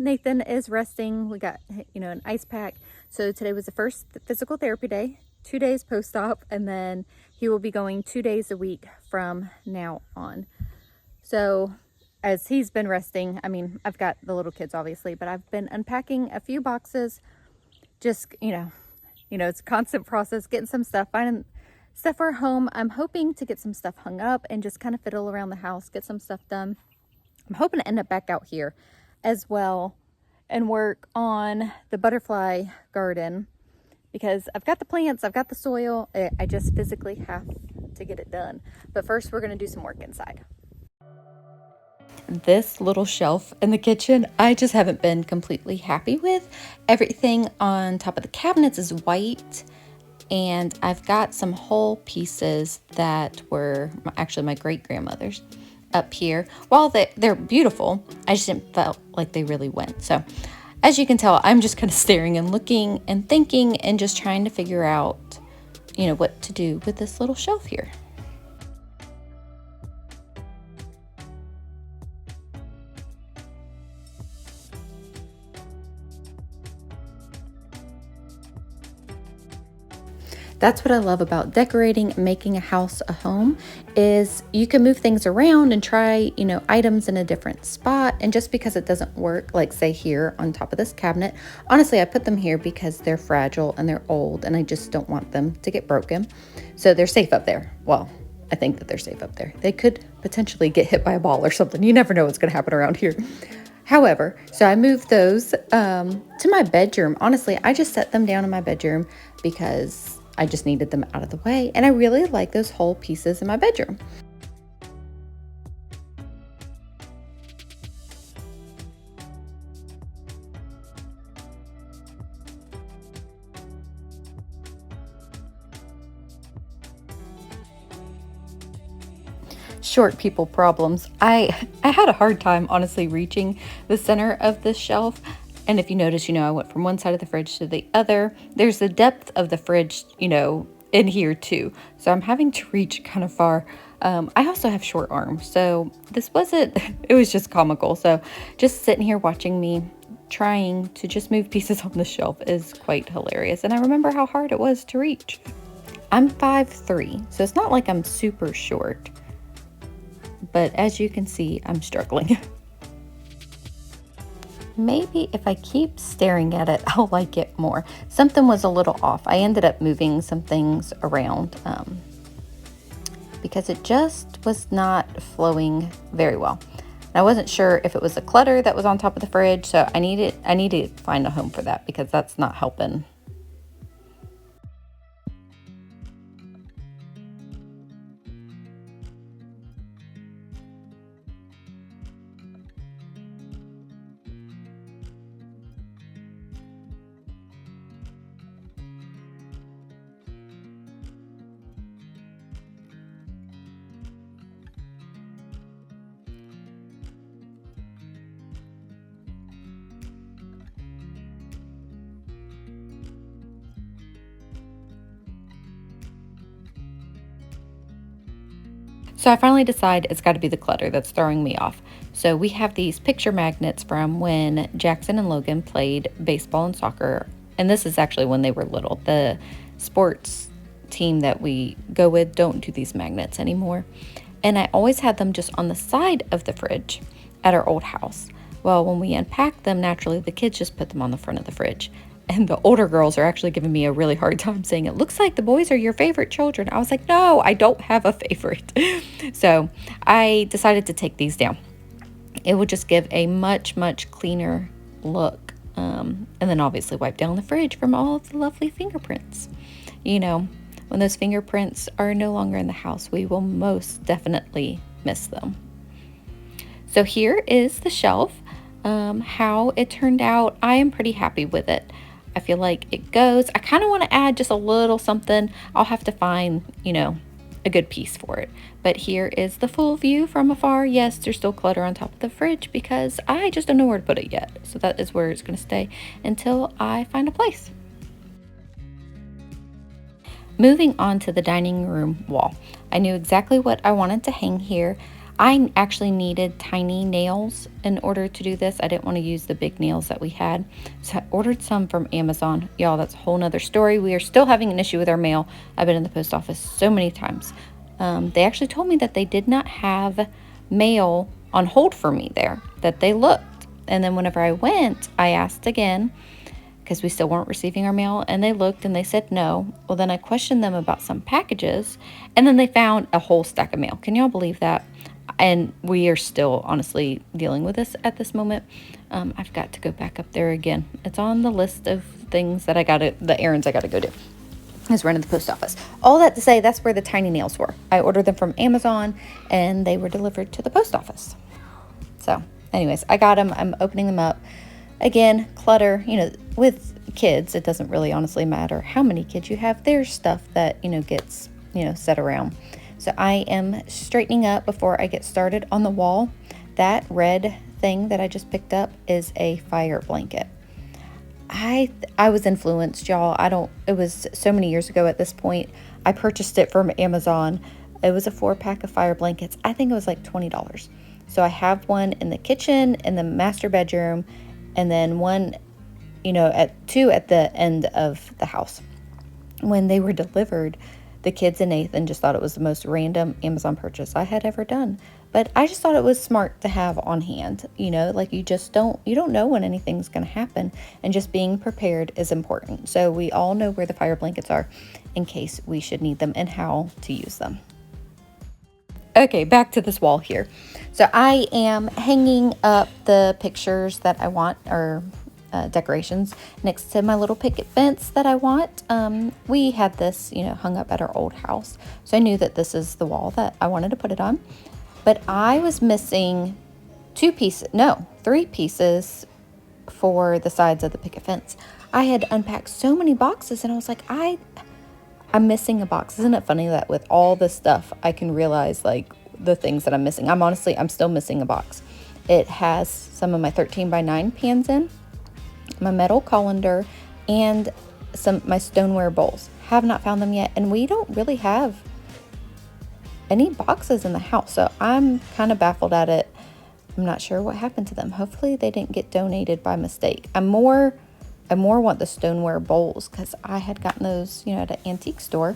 Nathan is resting. We got, an ice pack. So today was the first physical therapy day, 2 days post-op, and then he will be going 2 days a week from now on. So as he's been resting, I've got the little kids obviously, but I've been unpacking a few boxes. Just, it's a constant process, getting some stuff, finding stuff for home. I'm hoping to get some stuff hung up and just kind of fiddle around the house, get some stuff done. I'm hoping to end up back out here as well and work on the butterfly garden because I've got the plants, I've got the soil. I just physically have to get it done. But first we're going to do some work inside. This little shelf in the kitchen, I just haven't been completely happy with. Everything on top of the cabinets is white, and I've got some whole pieces that were actually my great-grandmother's up here. While they're beautiful, I just didn't feel like they really went. So as you can tell, I'm just kind of staring and looking and thinking and just trying to figure out, what to do with this little shelf here. That's what I love about decorating and making a house a home is you can move things around and try, items in a different spot. And just because it doesn't work, like say here on top of this cabinet, honestly, I put them here because they're fragile and they're old and I just don't want them to get broken. So they're safe up there. Well, I think that they're safe up there. They could potentially get hit by a ball or something. You never know what's going to happen around here. However, so I moved those to my bedroom. Honestly, I just set them down in my bedroom because I just needed them out of the way, and I really like those whole pieces in my bedroom. Short people problems. I had a hard time honestly reaching the center of this shelf. And if you notice, I went from one side of the fridge to the other. There's the depth of the fridge, in here too. So I'm having to reach kind of far. I also have short arms. So it was just comical. So just sitting here watching me trying to just move pieces on the shelf is quite hilarious. And I remember how hard it was to reach. I'm 5'3", so it's not like I'm super short. But as you can see, I'm struggling. Maybe if I keep staring at it, I'll like it more. Something was a little off. I ended up moving some things around because it just was not flowing very well. And I wasn't sure if it was the clutter that was on top of the fridge, so I need to find a home for that because that's not helping. So I finally decide it's got to be the clutter that's throwing me off. So we have these picture magnets from when Jackson and Logan played baseball and soccer. And this is actually when they were little. The sports team that we go with don't do these magnets anymore. And I always had them just on the side of the fridge at our old house. Well, when we unpacked them, naturally the kids just put them on the front of the fridge. And the older girls are actually giving me a really hard time saying, it looks like the boys are your favorite children. I was like, no, I don't have a favorite. So I decided to take these down. It would just give a much, much cleaner look. And then obviously wipe down the fridge from all of the lovely fingerprints. When those fingerprints are no longer in the house, we will most definitely miss them. So here is the shelf. How it turned out, I am pretty happy with it. I feel like it goes. I kind of want to add just a little something. I'll have to find, a good piece for it. But here is the full view from afar. Yes, there's still clutter on top of the fridge because I just don't know where to put it yet. So that is where it's going to stay until I find a place. Moving on to the dining room wall. I knew exactly what I wanted to hang here. I actually needed tiny nails in order to do this. I didn't want to use the big nails that we had. So I ordered some from Amazon. Y'all, that's a whole nother story. We are still having an issue with our mail. I've been in the post office so many times. They actually told me that they did not have mail on hold for me there, that they looked. And then whenever I went, I asked again because we still weren't receiving our mail, and they looked and they said no. Well, then I questioned them about some packages, and then they found a whole stack of mail. Can y'all believe that? And we are still honestly dealing with this at this moment. I've got to go back up there again. It's on the list of things that the errands I gotta go do, is running the post office. All that to say, that's where the tiny nails were. I ordered them from Amazon and they were delivered to the post office. So anyways, I got them. I'm opening them up. Again, clutter, with kids, it doesn't really honestly matter how many kids you have. There's stuff that, gets, set around. So I am straightening up before I get started on the wall. That red thing that I just picked up is a fire blanket. I was influenced, y'all. It was so many years ago at this point. I purchased it from Amazon. It was a 4-pack of fire blankets. I think it was like $20. So I have one in the kitchen, in the master bedroom, and then one, two at the end of the house. When they were delivered, the kids and Nathan just thought it was the most random Amazon purchase I had ever done. But I just thought it was smart to have on hand, like you don't know when anything's going to happen, and just being prepared is important. So we all know where the fire blankets are in case we should need them and how to use them. Okay, back to this wall here. So I am hanging up the pictures that I want, or decorations, next to my little picket fence that I want. We had this, hung up at our old house. So I knew that this is the wall that I wanted to put it on. But I was missing 3 pieces for the sides of the picket fence. I had unpacked so many boxes and I was like, I'm missing a box. Isn't it funny that with all this stuff, I can realize like the things that I'm missing? I'm still missing a box. It has some of my 13x9 pans in, my metal colander, and my stoneware bowls. Have not found them yet, and we don't really have any boxes in the house, so I'm kind of baffled at it. I'm not sure what happened to them. Hopefully they didn't get donated by mistake. I more want the stoneware bowls because I had gotten those, at an antique store.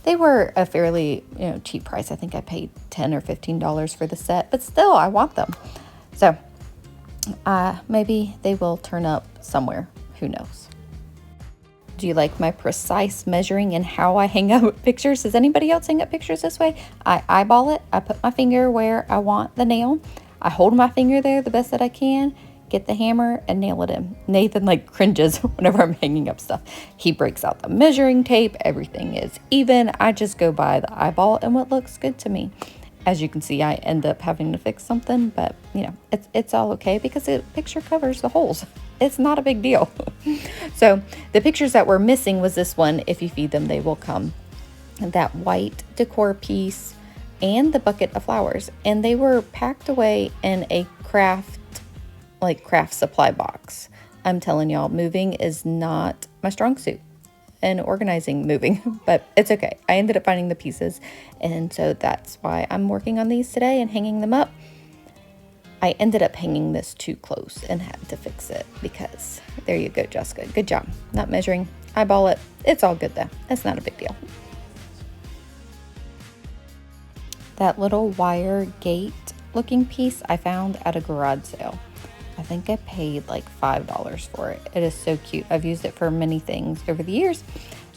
They were a fairly, cheap price. I think I paid $10 or $15 for the set, but still, I want them. So maybe they will turn up somewhere. Who knows? Do you like my precise measuring and how I hang up pictures? Does anybody else hang up pictures this way? I eyeball it. I put my finger where I want the nail. I hold my finger there the best that I can, get the hammer and nail it in. Nathan cringes whenever I'm hanging up stuff. He breaks out the measuring tape. Everything is even. I just go by the eyeball and what looks good to me. As you can see, I end up having to fix something, but it's all okay because the picture covers the holes. It's not a big deal. So the pictures that were missing was this one. If you feed them, they will come. That white decor piece and the bucket of flowers. And they were packed away in a craft supply box. I'm telling y'all, moving is not my strong suit. And organizing moving, but it's okay. I ended up finding the pieces, and so that's why I'm working on these today and hanging them up. I ended up hanging this too close and had to fix it because there you go, Jessica. Good job. Not measuring. Eyeball it. It's all good though. It's not a big deal. That little wire gate looking piece I found at a garage sale. I think I paid like $5 for it. It is so cute. I've used it for many things over the years.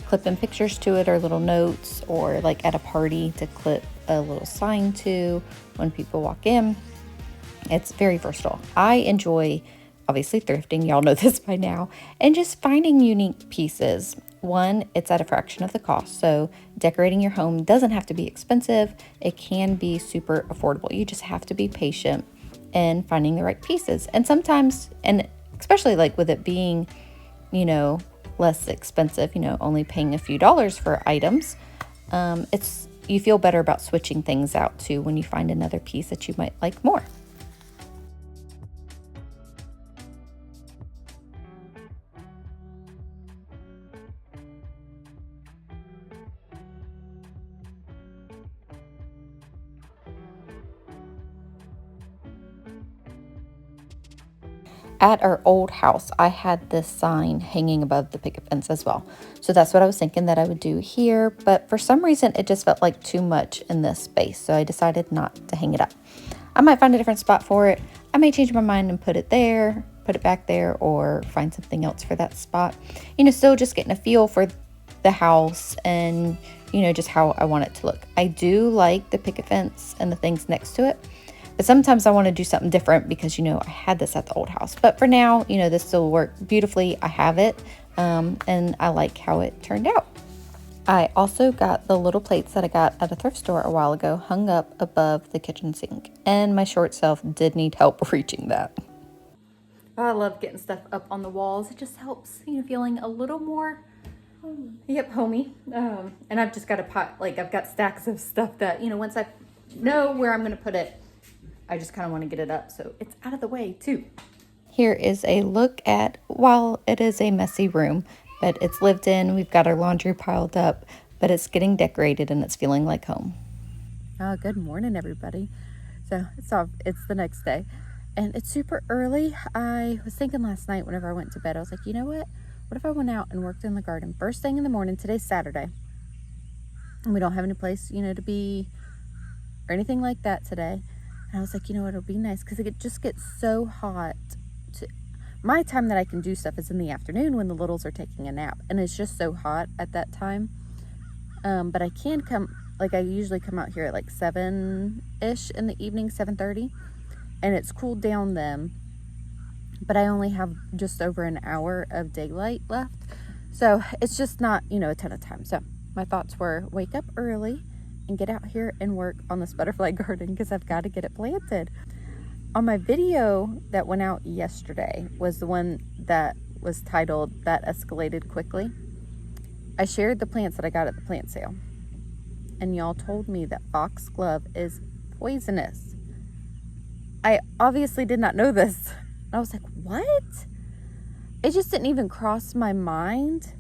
Clipping pictures to it or little notes, or like at a party to clip a little sign to when people walk in. It's very versatile. I enjoy, obviously, thrifting. Y'all know this by now. And just finding unique pieces. One, it's at a fraction of the cost. So decorating your home doesn't have to be expensive. It can be super affordable. You just have to be patient and finding the right pieces. And sometimes, and especially with it being, less expensive, only paying a few dollars for items, you feel better about switching things out too when you find another piece that you might like more. At our old house, I had this sign hanging above the picket fence as well. So that's what I was thinking that I would do here. But for some reason, it just felt like too much in this space. So I decided not to hang it up. I might find a different spot for it. I may change my mind and put it there, put it back there, or find something else for that spot. Still just getting a feel for the house and, just how I want it to look. I do like the picket fence and the things next to it. But sometimes I want to do something different because, I had this at the old house. But for now, this still worked beautifully. I have it, and I like how it turned out. I also got the little plates that I got at a thrift store a while ago hung up above the kitchen sink. And my short self did need help reaching that. Oh, I love getting stuff up on the walls. It just helps, feeling a little more, homey. And I've just got a pot, I've got stacks of stuff that, once I know where I'm going to put it, I just kind of want to get it up so it's out of the way too. Here is a look at, while it is a messy room, but it's lived in. We've got our laundry piled up, but it's getting decorated and it's feeling like home. Good morning, everybody. So it's the next day and it's super early. I was thinking last night whenever I went to bed, I was like, you know what if I went out and worked in the garden first thing in the morning? Today's Saturday and we don't have any place, to be or anything like that today. And I was like, it'll be nice because it just gets so hot. My time that I can do stuff is in the afternoon when the littles are taking a nap. And it's just so hot at that time. But I can come, I usually come out here at 7-ish in the evening, 7:30. And it's cooled down then. But I only have just over an hour of daylight left. So it's just not, a ton of time. So my thoughts were wake up early and get out here and work on this butterfly garden because I've got to get it planted. On my video that went out yesterday was the one that was titled That Escalated Quickly. I shared the plants that I got at the plant sale. And y'all told me that foxglove is poisonous. I obviously did not know this. I was like, what? It just didn't even cross my mind.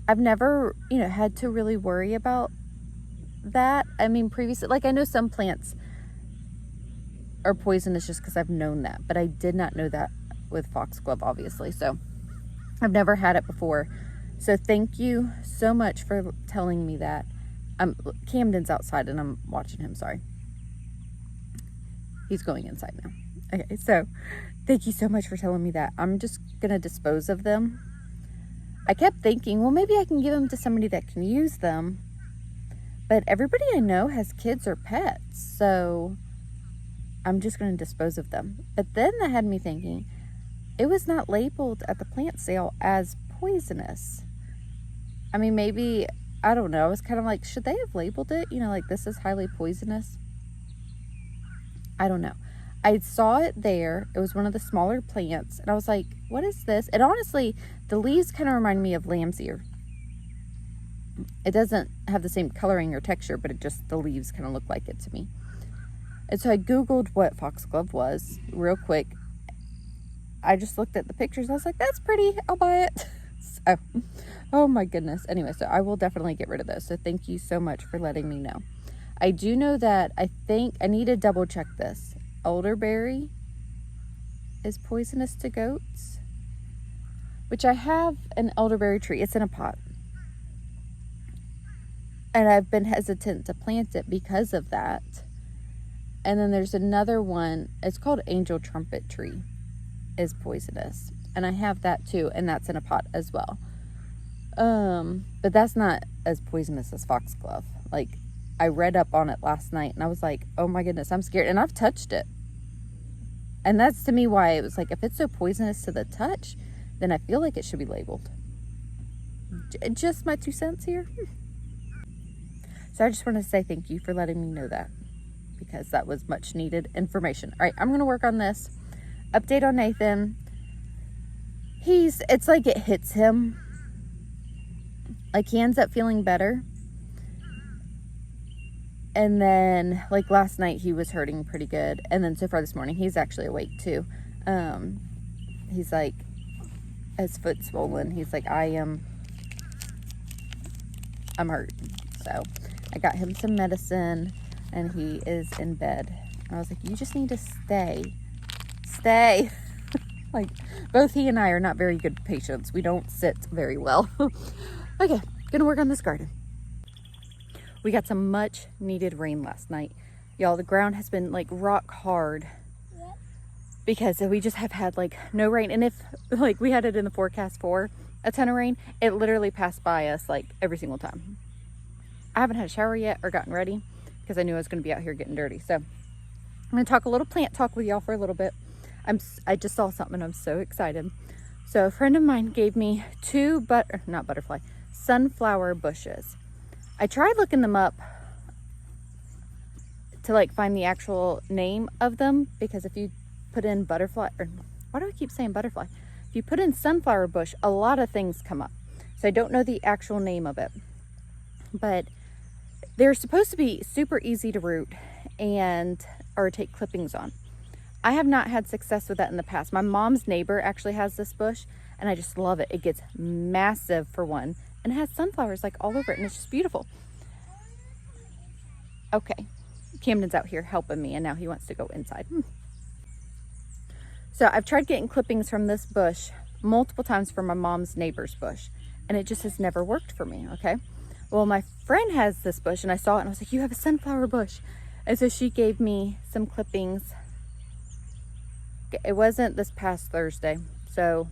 I've never, had to really worry about that. I mean, previously, I know some plants are poisonous just because I've known that, but I did not know that with foxglove, obviously. So I've never had it before. So thank you so much for telling me that. Camden's outside and I'm watching him. Sorry. He's going inside now. Okay. So thank you so much for telling me that. I'm just going to dispose of them. I kept thinking, well, maybe I can give them to somebody that can use them. But everybody I know has kids or pets, so I'm just going to dispose of them. But then that had me thinking, it was not labeled at the plant sale as poisonous. I mean, maybe, I don't know. I was kind of like, should they have labeled it? This is highly poisonous. I don't know. I saw it there. It was one of the smaller plants. And I was like, what is this? And honestly, the leaves kind of remind me of lamb's ear. It doesn't have the same coloring or texture, but the leaves kind of look like it to me. And so I Googled what foxglove was real quick. I just looked at the pictures. I was like, that's pretty. I'll buy it. So, oh my goodness. Anyway, so I will definitely get rid of those. So thank you so much for letting me know. I do know that I think I need to double check this. Elderberry is poisonous to goats, which I have an elderberry tree. It's in a pot. And I've been hesitant to plant it because of that. And then there's another one. It's called angel trumpet tree. Is poisonous. And I have that too. And that's in a pot as well. But that's not as poisonous as foxglove. I read up on it last night. And I was like, oh my goodness, I'm scared. And I've touched it. And that's to me why it was if it's so poisonous to the touch, then I feel like it should be labeled. Just my 2 cents here. So I just want to say thank you for letting me know that because that was much needed information. All right, I'm going to work on this. Update on Nathan. It's like it hits him. He ends up feeling better. And then last night he was hurting pretty good. And then so far this morning, he's actually awake too. He's his foot's swollen. He's I'm hurt. So I got him some medicine and he is in bed. I was like, you just need to stay. Like, both he and I are not very good patients. We don't sit very well. Okay, gonna work on this garden. We got some much needed rain last night. Y'all, the ground has been like rock hard. Yep. Because we just have had like no rain. And if like we had it in the forecast for a ton of rain, it literally passed by us like every single time. I haven't had a shower yet or gotten ready because I knew I was gonna be out here getting dirty. So I'm gonna talk a little plant talk with y'all for a little bit. I just saw something and I'm so excited. So a friend of mine gave me two sunflower bushes. I tried looking them up to like find the actual name of them, because if you put in butterfly, or why do I keep saying butterfly? If you put in sunflower bush, a lot of things come up. So I don't know the actual name of it, but they're supposed to be super easy to root or take clippings on. I have not had success with that in the past. My mom's neighbor actually has this bush and I just love it. It gets massive for one and it has sunflowers like all over it and it's just beautiful. Okay, Camden's out here helping me and now he wants to go inside. So I've tried getting clippings from this bush multiple times from my mom's neighbor's bush and it just has never worked for me, okay? Well, my friend has this bush and I saw it and I was like, you have a sunflower bush. And so she gave me some clippings. It wasn't this past Thursday, so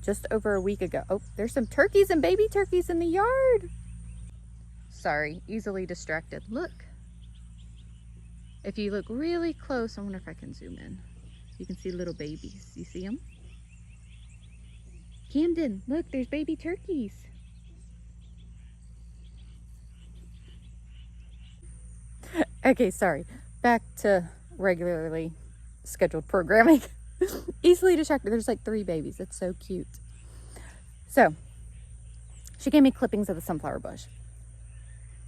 just over a week ago. Oh, there's some turkeys and baby turkeys in the yard. Sorry, easily distracted. Look. If you look really close, I wonder if I can zoom in. You can see little babies. You see them? Camden, look, there's baby turkeys. Okay, sorry. Back to regularly scheduled programming. Easily distracted. There's like 3 babies. It's so cute. So she gave me clippings of the sunflower bush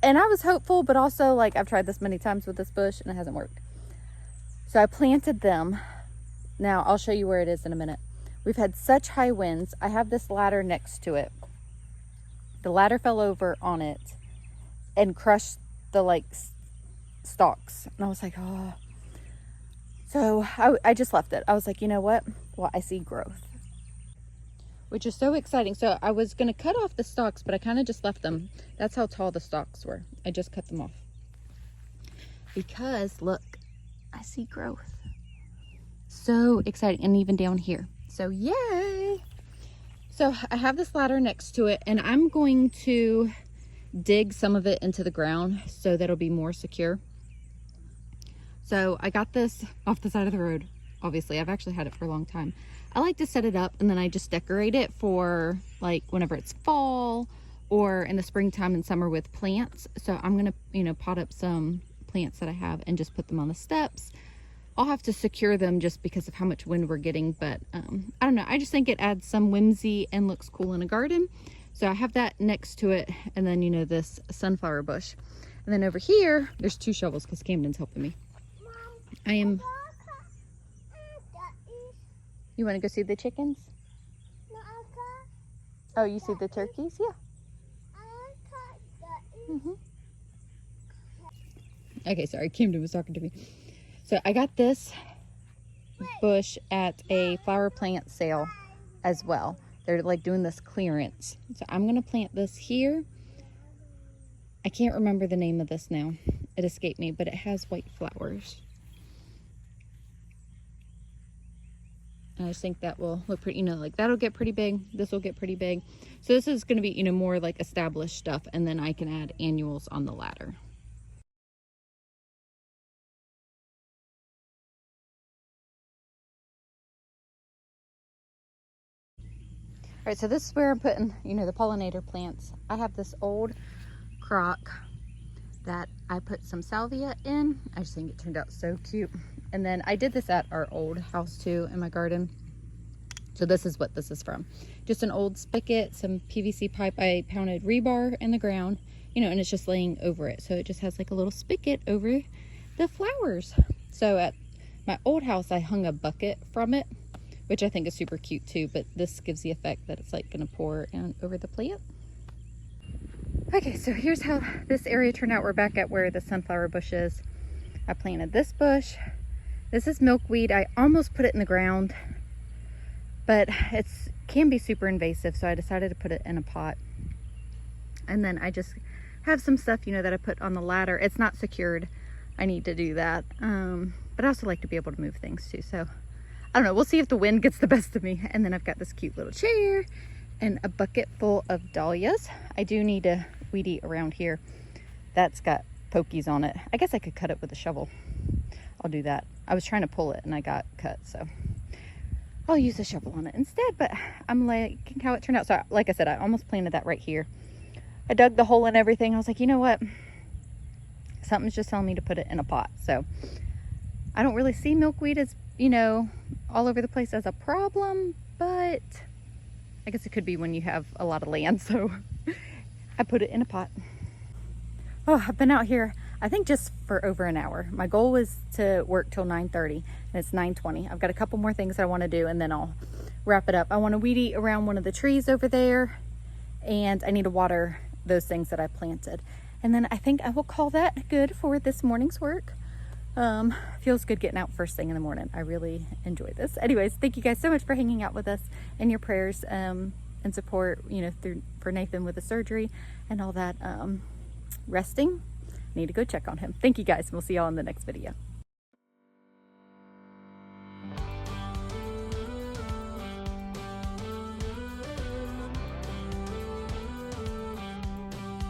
and I was hopeful, but also like I've tried this many times with this bush and it hasn't worked. So I planted them. Now I'll show you where it is in a minute. We've had such high winds. I have this ladder next to it. The ladder fell over on it and crushed the like stalks and I was like, oh. So I just left it. I was like, you know what? Well, I see growth, which is so exciting. So I was going to cut off the stalks, but I kind of just left them. That's how tall the stalks were. I just cut them off because look, I see growth. So exciting. And even down here. So yay. So I have this ladder next to it and I'm going to dig some of it into the ground so that it'll be more secure. So I got this off the side of the road. Obviously, I've actually had it for a long time. I like to set it up and then I just decorate it for like whenever it's fall or in the springtime and summer with plants. So I'm gonna, pot up some plants that I have and just put them on the steps. I'll have to secure them just because of how much wind we're getting, but I don't know. I just think it adds some whimsy and looks cool in a garden. So I have that next to it and then, this sunflower bush. And then over here, there's 2 shovels because Camden's helping me. You want to go see the chickens? Oh, you see the turkeys? Yeah. Okay, sorry, Camden was talking to me. So I got this bush at a flower plant sale as well. They're like doing this clearance. So I'm going to plant this here. I can't remember the name of this now. It escaped me, but it has white flowers. And I just think that will look pretty, like that'll get pretty big. This will get pretty big. So this is going to be, more like established stuff. And then I can add annuals on the ladder. All right, so this is where I'm putting, the pollinator plants. I have this old crock that I put some salvia in. I just think it turned out so cute. And then I did this at our old house too in my garden. So this is what this is from. Just an old spigot, some PVC pipe. I pounded rebar in the ground, and it's just laying over it. So it just has like a little spigot over the flowers. So at my old house, I hung a bucket from it, which I think is super cute too. But this gives the effect that it's like gonna pour over the plant. Okay, so here's how this area turned out. We're back at where the sunflower bush is. I planted this bush. This is milkweed. I almost put it in the ground, but it can be super invasive, so I decided to put it in a pot. And then I just have some stuff, you know, that I put on the ladder. It's not secured. I need to do that. But I also like to be able to move things too. So I don't know. We'll see if the wind gets the best of me. And then I've got this cute little chair and a bucket full of dahlias. I do need to weed eat around here. That's got pokies on it. I guess I could cut it with a shovel. I'll do that. I was trying to pull it and I got cut, so I'll use a shovel on it instead. But I'm liking how it turned out. So like I said, I almost planted that right here. I dug the hole and everything. I was like, you know what? Something's just telling me to put it in a pot. So I don't really see milkweed as, you know, all over the place as a problem, but I guess it could be when you have a lot of land. So I put it in a pot. Oh, I've been out here, I think just for over an hour. My goal was to work till 9:30 and it's 9:20. I've got a couple more things I want to do and then I'll wrap it up. I want to weed eat around one of the trees over there, and I need to water those things that I planted. And then I think I will call that good for this morning's work. Feels good getting out first thing in the morning. I really enjoy this. Anyways, thank you guys so much for hanging out with us, and your prayers and support, you know, for Nathan with the surgery and all that. Resting. I need to go check on him. Thank you guys. We'll see y'all in the next video.